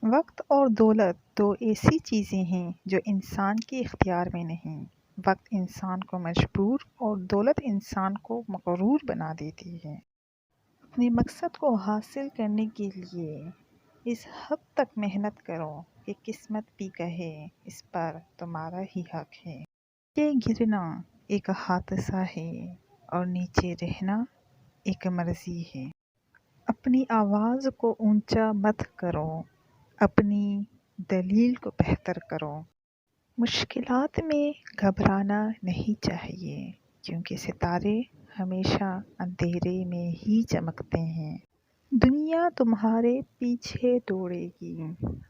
وقت اور دولت دو ایسی چیزیں ہیں جو انسان کے اختیار میں نہیں۔ وقت انسان کو مجبور اور دولت انسان کو مغرور بنا دیتی ہے۔ اپنے مقصد کو حاصل کرنے کے لیے اس حد تک محنت کرو کہ قسمت بھی کہے اس پر تمہارا ہی حق ہے۔ کہ گرنا ایک حادثہ ہے اور نیچے رہنا ایک مرضی ہے۔ اپنی آواز کو اونچا مت کرو، اپنی دلیل کو بہتر کرو۔ مشکلات میں گھبرانا نہیں چاہیے کیونکہ ستارے ہمیشہ اندھیرے میں ہی چمکتے ہیں۔ دنیا تمہارے پیچھے دوڑے گی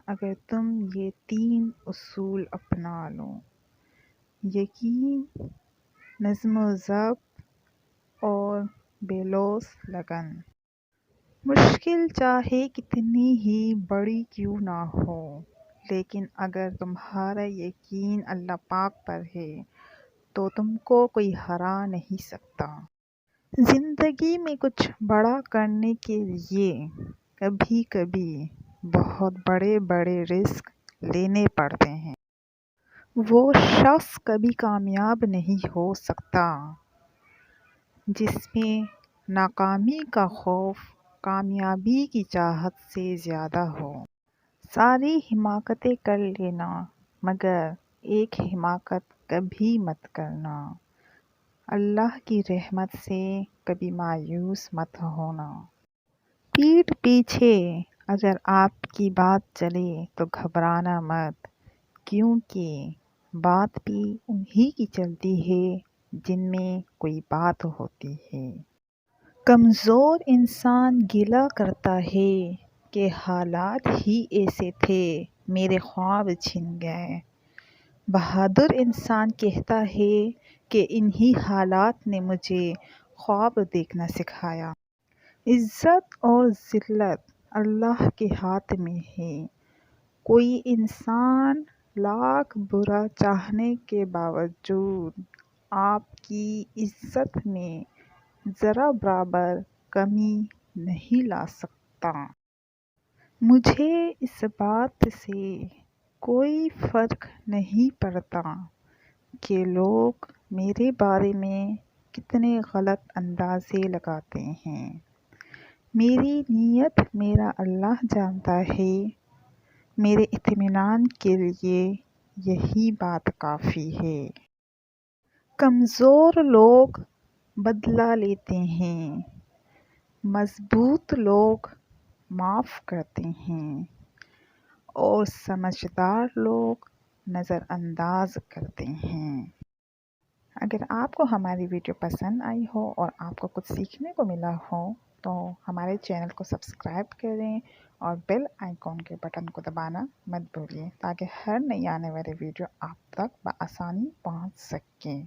اگر تم یہ 3 اصول اپنا لو: یقین، نظم و ضبط اور بے لوث لگن۔ مشکل چاہے کتنی ہی بڑی کیوں نہ ہو، لیکن اگر تمہارا یقین اللہ پاک پر ہے تو تم کو کوئی ہرا نہیں سکتا۔ زندگی میں کچھ بڑا کرنے کے لیے کبھی کبھی بہت بڑے بڑے رسک لینے پڑتے ہیں۔ وہ شخص کبھی کامیاب نہیں ہو سکتا جس میں ناکامی کا خوف کامیابی کی چاہت سے زیادہ ہو۔ ساری حماقتیں کر لینا مگر ایک حماقت کبھی مت کرنا۔ اللہ کی رحمت سے کبھی مایوس مت ہونا۔ پیٹھ پیچھے اگر آپ کی بات چلے تو گھبرانا مت، کیونکہ بات بھی انہی کی چلتی ہے جن میں کوئی بات ہوتی ہے۔ کمزور انسان گلہ کرتا ہے کہ حالات ہی ایسے تھے میرے خواب چھن گئے۔ بہادر انسان کہتا ہے کہ انہی حالات نے مجھے خواب دیکھنا سکھایا۔ عزت اور ذلت اللہ کے ہاتھ میں ہے۔ کوئی انسان لاکھ برا چاہنے کے باوجود آپ کی عزت میں ذرہ برابر کمی نہیں لا سکتا۔ مجھے اس بات سے کوئی فرق نہیں پڑتا کہ لوگ میرے بارے میں کتنے غلط اندازے لگاتے ہیں۔ میری نیت میرا اللہ جانتا ہے۔ میرے اطمینان کے لیے یہی بات کافی ہے۔ کمزور لوگ بدلہ لیتے ہیں، مضبوط لوگ معاف کرتے ہیں اور سمجھدار لوگ نظر انداز کرتے ہیں۔ اگر آپ کو ہماری ویڈیو پسند آئی ہو اور آپ کو کچھ سیکھنے کو ملا ہو تو ہمارے چینل کو سبسکرائب کریں اور بیل آئیکن کے بٹن کو دبانا مت بھولیے تاکہ ہر نئی آنے والی ویڈیو آپ تک بآسانی پہنچ سکے۔